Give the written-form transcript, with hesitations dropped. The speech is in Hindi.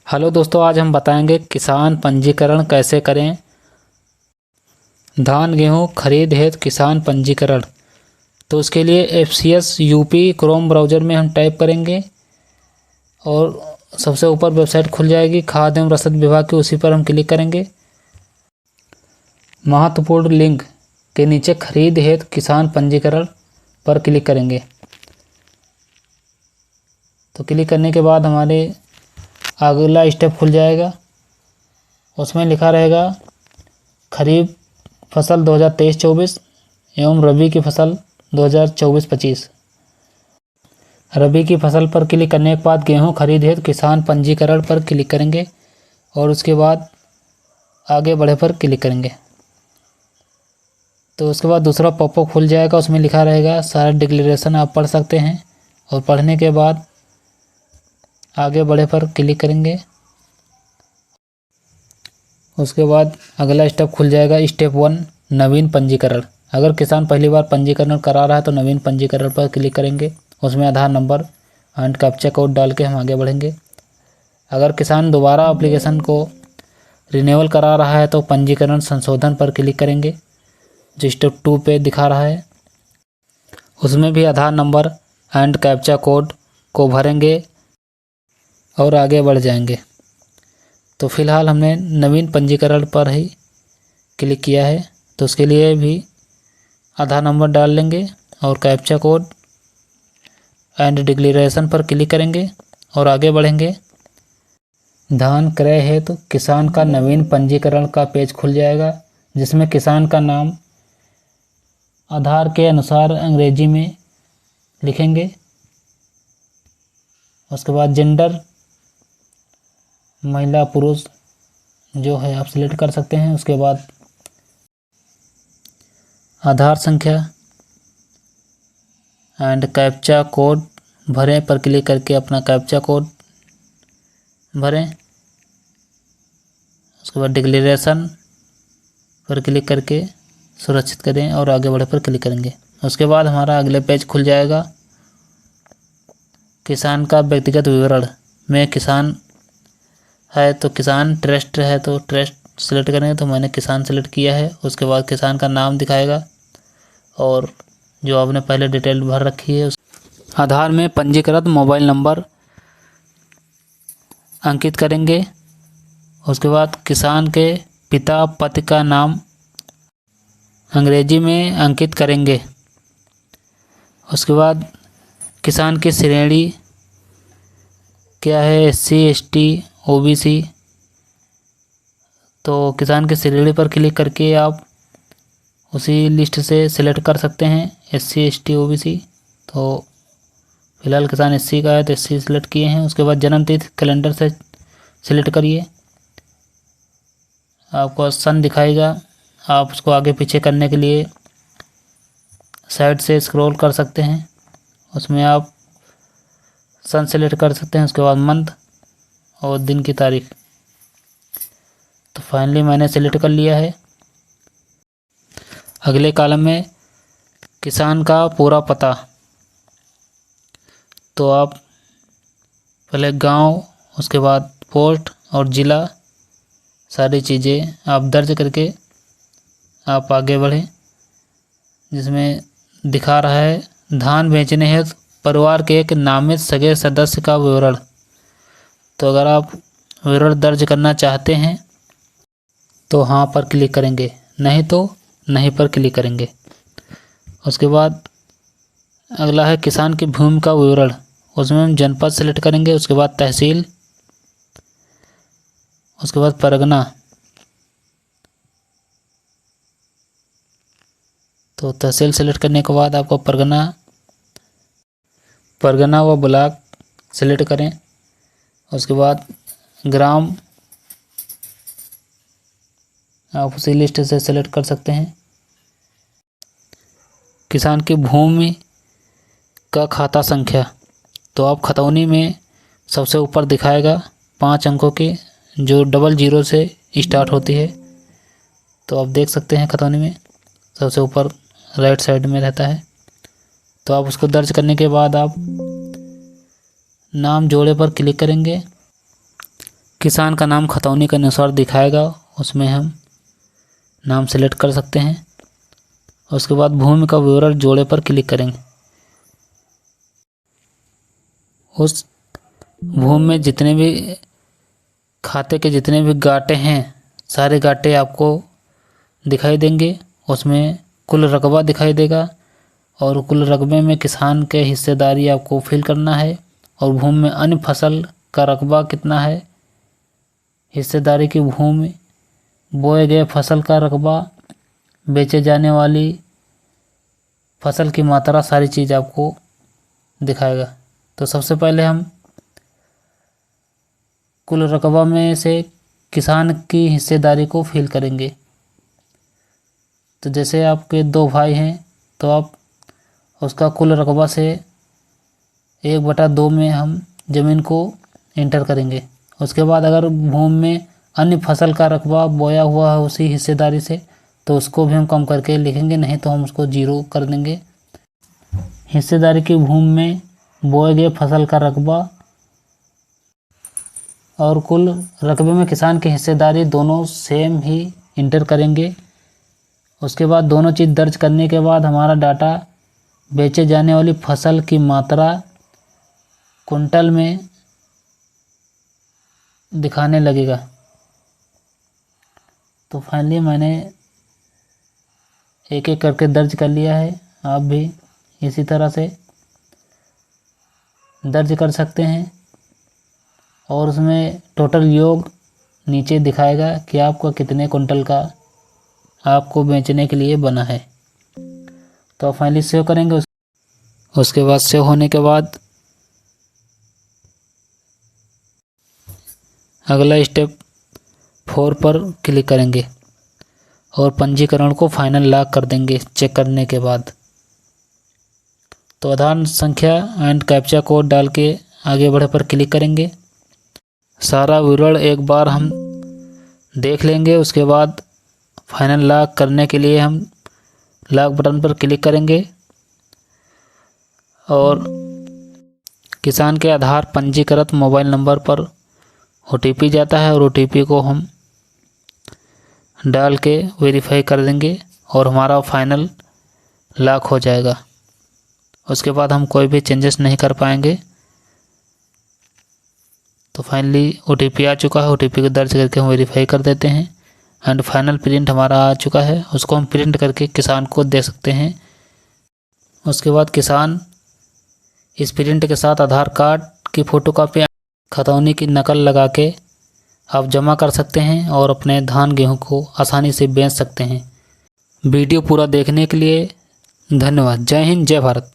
हेलो दोस्तों, आज हम बताएंगे किसान पंजीकरण कैसे करें। धान गेहूँ खरीद हेतु किसान पंजीकरण। तो उसके लिए FCS UP क्रोम ब्राउज़र में हम टाइप करेंगे और सबसे ऊपर वेबसाइट खुल जाएगी खाद्य एवं रसद विभाग की। उसी पर हम क्लिक करेंगे। महत्वपूर्ण लिंक के नीचे खरीद हेतु किसान पंजीकरण पर क्लिक करेंगे। तो क्लिक करने के बाद हमारे अगला स्टेप खुल जाएगा। उसमें लिखा रहेगा खरीफ फसल 2023-24 एवं रबी की फसल 2024-25। रबी की फसल पर क्लिक करने के बाद गेहूं खरीद हेतु किसान पंजीकरण पर क्लिक करेंगे और उसके बाद आगे बढ़े पर क्लिक करेंगे। तो उसके बाद दूसरा पॉपअप खुल जाएगा। उसमें लिखा रहेगा सारा डिक्लेरेशन आप पढ़ सकते हैं और पढ़ने के बाद आगे बढ़े पर क्लिक करेंगे। उसके बाद अगला स्टेप खुल जाएगा स्टेप 1 नवीन पंजीकरण। अगर किसान पहली बार पंजीकरण करा रहा है तो नवीन पंजीकरण पर क्लिक करेंगे। उसमें आधार नंबर एंड कैप्चा कोड डाल के हम आगे बढ़ेंगे। अगर किसान दोबारा एप्लीकेशन को रिन्यूअल करा रहा है तो पंजीकरण संशोधन पर क्लिक करेंगे जो स्टेप 2 पे दिखा रहा है। उसमें भी आधार नंबर एंड कैप्चा कोड को भरेंगे और आगे बढ़ जाएंगे। तो फिलहाल हमने नवीन पंजीकरण पर ही क्लिक किया है, तो उसके लिए भी आधार नंबर डाल लेंगे और कैप्चा कोड एंड डिक्लेरेशन पर क्लिक करेंगे और आगे बढ़ेंगे। धान क्रय हेतु तो किसान का नवीन पंजीकरण का पेज खुल जाएगा जिसमें किसान का नाम आधार के अनुसार अंग्रेजी में लिखेंगे। उसके बाद जेंडर महिला पुरुष जो है आप सिलेक्ट कर सकते हैं। उसके बाद आधार संख्या एंड कैप्चा कोड भरें पर क्लिक करके अपना कैप्चा कोड भरें। उसके बाद डिक्लेरेशन पर क्लिक करके सुरक्षित करें और आगे बढ़े पर क्लिक करेंगे। उसके बाद हमारा अगले पेज खुल जाएगा किसान का व्यक्तिगत विवरण में। किसान है तो किसान, ट्रस्ट है तो ट्रस्ट सेलेक्ट करेंगे, तो मैंने किसान सेलेक्ट किया है। उसके बाद किसान का नाम दिखाएगा और जो आपने पहले डिटेल भर रखी है। आधार में पंजीकृत मोबाइल नंबर अंकित करेंगे। उसके बाद किसान के पिता पति का नाम अंग्रेजी में अंकित करेंगे। उसके बाद किसान की श्रेणी क्या है, SC ST OBC। तो किसान की श्रेणी पर क्लिक करके आप उसी लिस्ट से सिलेक्ट कर सकते हैं SC ST OBC। तो फिलहाल किसान SC का है तो SC सिलेक्ट किए हैं। उसके बाद जन्म तिथि कैलेंडर से सिलेक्ट करिए। आपको सन दिखाएगा, आप उसको आगे पीछे करने के लिए साइड से स्क्रॉल कर सकते हैं। उसमें आप सन सेलेक्ट कर सकते हैं। उसके बाद मंथ और दिन की तारीख। तो फाइनली मैंने सेलेक्ट कर लिया है। अगले कॉलम में किसान का पूरा पता। तो आप पहले गांव, उसके बाद पोस्ट और ज़िला, सारी चीज़ें आप दर्ज करके आप आगे बढ़ें। जिसमें दिखा रहा है धान बेचने हेतु परिवार के एक नामित सगे सदस्य का विवरण। तो अगर आप विवरण दर्ज करना चाहते हैं तो हाँ पर क्लिक करेंगे, नहीं तो नहीं पर क्लिक करेंगे। उसके बाद अगला है किसान की भूमि का विवरण। उसमें हम जनपद सेलेक्ट करेंगे। उसके बाद तहसील, उसके बाद परगना। तो तहसील सेलेक्ट करने के बाद आपको परगना व ब्लॉक सेलेक्ट करें। उसके बाद ग्राम आप उसी लिस्ट से सेलेक्ट कर सकते हैं। किसान की भूमि का खाता संख्या। तो आप खतौनी में सबसे ऊपर दिखाएगा 5 अंकों की जो 00 से स्टार्ट होती है। तो आप देख सकते हैं खतौनी में सबसे ऊपर राइट साइड में रहता है। तो आप उसको दर्ज करने के बाद आप नाम जोड़े पर क्लिक करेंगे। किसान का नाम खतौनी के अनुसार दिखाएगा, उसमें हम नाम सेलेक्ट कर सकते हैं। उसके बाद भूमि का विवरण जोड़े पर क्लिक करेंगे। उस भूमि में जितने भी खाते के जितने भी गाटे हैं सारे गाटे आपको दिखाई देंगे। उसमें कुल रकबा दिखाई देगा और कुल रकबे में किसान के हिस्सेदारी आपको फिल करना है। और भूमि में अन्य फसल का रकबा कितना है, हिस्सेदारी की भूमि, बोए गए फसल का रकबा, बेचे जाने वाली फसल की मात्रा, सारी चीज़ आपको दिखाएगा। तो सबसे पहले हम कुल रकबा में से किसान की हिस्सेदारी को फिल करेंगे। तो जैसे आपके 2 भाई हैं तो आप उसका कुल रकबा से 1/2 में हम ज़मीन को एंटर करेंगे। उसके बाद अगर भूमि में अन्य फसल का रकबा बोया हुआ है उसी हिस्सेदारी से तो उसको भी हम कम करके लिखेंगे, नहीं तो हम उसको 0 कर देंगे। हिस्सेदारी की भूमि में बोए गए फसल का रकबा और कुल रकबे में किसान की हिस्सेदारी दोनों सेम ही इंटर करेंगे। उसके बाद दोनों चीज़ दर्ज करने के बाद हमारा डाटा बेचे जाने वाली फसल की मात्रा कुंटल में दिखाने लगेगा। तो फाइनली मैंने एक एक करके दर्ज कर लिया है। आप भी इसी तरह से दर्ज कर सकते हैं और उसमें टोटल योग नीचे दिखाएगा कि आपका कितने कुंटल का आपको बेचने के लिए बना है। तो फाइनली सेव करेंगे। उसके बाद सेव होने के बाद अगला स्टेप 4 पर क्लिक करेंगे और पंजीकरण को फाइनल लॉक कर देंगे चेक करने के बाद। तो आधार संख्या एंड कैप्चा कोड डाल के आगे बढ़े पर क्लिक करेंगे। सारा विवरण एक बार हम देख लेंगे। उसके बाद फाइनल लॉक करने के लिए हम लॉक बटन पर क्लिक करेंगे और किसान के आधार पंजीकृत मोबाइल नंबर पर OTP जाता है और OTP को हम डाल के वेरीफाई कर देंगे और हमारा फाइनल लॉक हो जाएगा। उसके बाद हम कोई भी चेंजेस नहीं कर पाएंगे। तो फाइनली OTP आ चुका है, OTP को दर्ज करके हम वेरीफाई कर देते हैं एंड फाइनल प्रिंट हमारा आ चुका है। उसको हम प्रिंट करके किसान को दे सकते हैं। उसके बाद किसान इस प्रिंट के साथ आधार कार्ड की फ़ोटोकॉपी खतौनी की नकल लगा के आप जमा कर सकते हैं और अपने धान गेहूं को आसानी से बेच सकते हैं। वीडियो पूरा देखने के लिए धन्यवाद। जय हिंद, जय भारत।